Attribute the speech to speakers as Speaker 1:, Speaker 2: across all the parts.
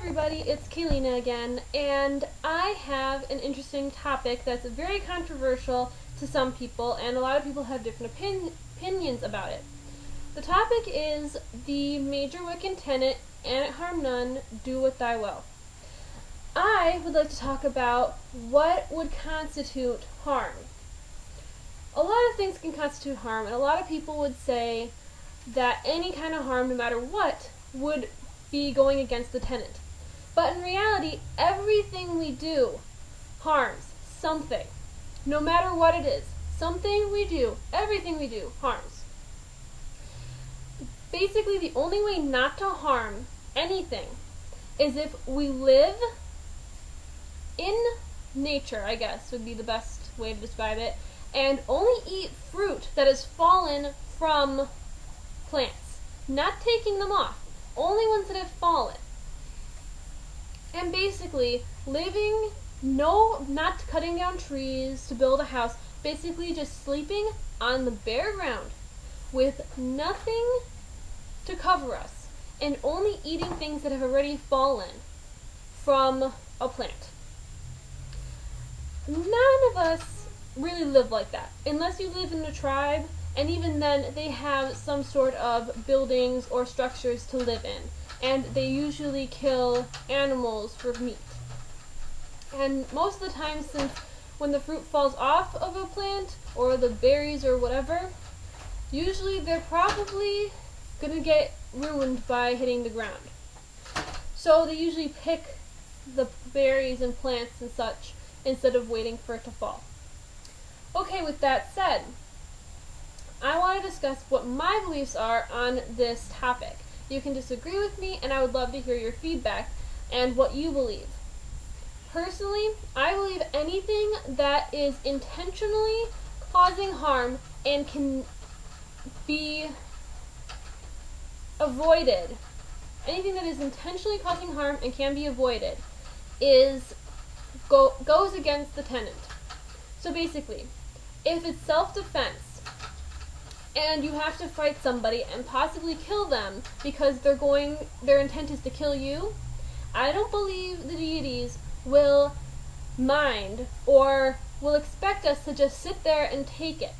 Speaker 1: everybody, it's Kaylina again, and I have an interesting topic that's very controversial to some people, and a lot of people have different opinions about it. The topic is the major Wiccan tenet, and it harm none, do with thy will. I would like to talk about what would constitute harm. A lot of things can constitute harm, and a lot of people would say that any kind of harm, no matter what, would be going against the tenet. But in reality, everything we do harms something. No matter what it is, something we do, everything we do harms. Basically, the only way not to harm anything is if we live in nature, I guess would be the best way to describe it, and only eat fruit that has fallen from plants, not taking them off. Only ones that have fallen. And basically, not cutting down trees to build a house, basically just sleeping on the bare ground with nothing to cover us, and only eating things that have already fallen from a plant. None of us really live like that, unless you live in a tribe. And even then, they have some sort of buildings or structures to live in. And they usually kill animals for meat. And most of the time, since when the fruit falls off of a plant, or the berries or whatever, usually they're probably going to get ruined by hitting the ground. So they usually pick the berries and plants and such, instead of waiting for it to fall. Okay, with that said, I want to discuss what my beliefs are on this topic. You can disagree with me, and I would love to hear your feedback and what you believe. Personally, I believe anything that is intentionally causing harm and can be avoided, anything that is intentionally causing harm and can be avoided, goes against the tenet. So basically, if it's self-defense, and you have to fight somebody and possibly kill them because their intent is to kill you, I don't believe the deities will mind or will expect us to just sit there and take it.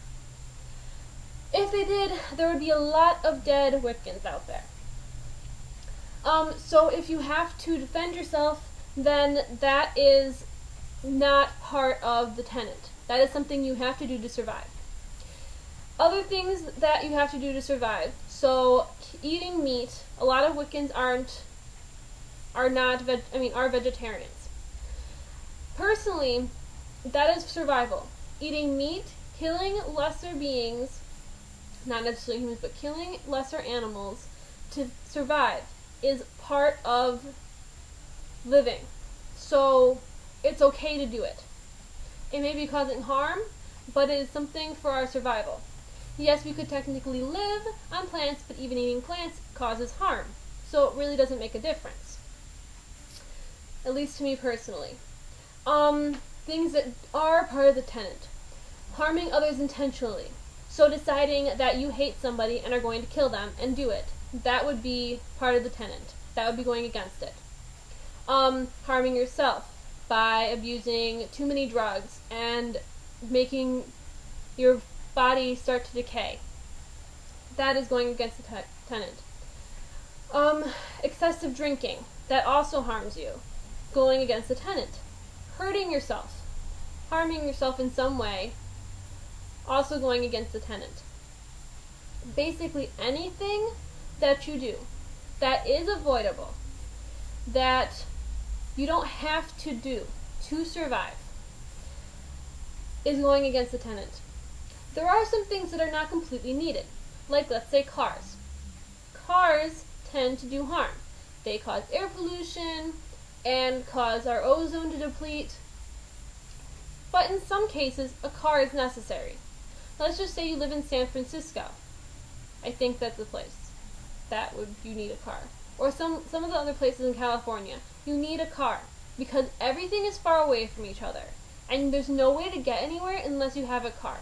Speaker 1: If they did, there would be a lot of dead Wiccans out there. So if you have to defend yourself, then that is not part of the tenet. That is something you have to do to survive. Other things that you have to do to survive. So eating meat, a lot of Wiccans are vegetarians. Personally, that is survival. Eating meat, killing lesser beings, not necessarily humans, but killing lesser animals to survive is part of living. So it's okay to do it. It may be causing harm, but it is something for our survival. Yes, we could technically live on plants, but even eating plants causes harm. So it really doesn't make a difference. At least to me personally. Things that are part of the tenet. Harming others intentionally. So deciding that you hate somebody and are going to kill them and do it. That would be part of the tenet. That would be going against it. Harming yourself by abusing too many drugs and making your body start to decay. That is going against the tenet. Excessive drinking. That also harms you. Going against the tenet. Hurting yourself. Harming yourself in some way. Also going against the tenet. Basically anything that you do that is avoidable, that you don't have to do to survive, is going against the tenet. There are some things that are not completely needed, like let's say cars. Cars tend to do harm. They cause air pollution and cause our ozone to deplete. But in some cases, a car is necessary. Let's just say you live in San Francisco. I think that's the place you need a car. Or some of the other places in California. You need a car because everything is far away from each other. And there's no way to get anywhere unless you have a car.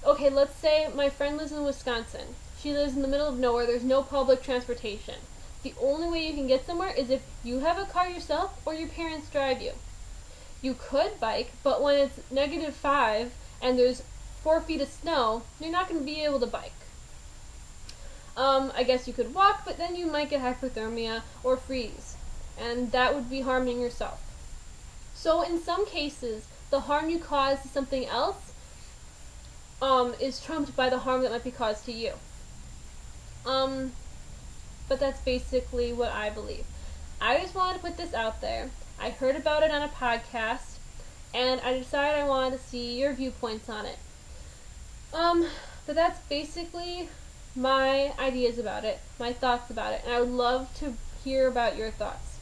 Speaker 1: Okay, let's say my friend lives in Wisconsin. She lives in the middle of nowhere. There's no public transportation. The only way you can get somewhere is if you have a car yourself or your parents drive you. You could bike, but when it's -5 and there's 4 feet of snow, you're not going to be able to bike. I guess you could walk, but then you might get hypothermia or freeze, and that would be harming yourself. So in some cases, the harm you cause to something else is trumped by the harm that might be caused to you. But that's basically what I believe. I just wanted to put this out there. I heard about it on a podcast, and I decided I wanted to see your viewpoints on it. But that's basically my ideas about it, my thoughts about it, and I would love to hear about your thoughts.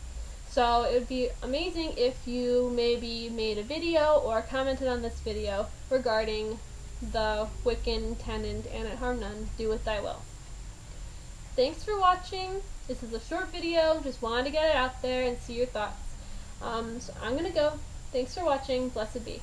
Speaker 1: So it would be amazing if you maybe made a video or commented on this video regarding the Wiccan tenant and at harm none, do with thy will. Thanks for watching. This is a short video, just wanted to get it out there and see your thoughts. So I'm gonna go. Thanks for watching. Blessed be.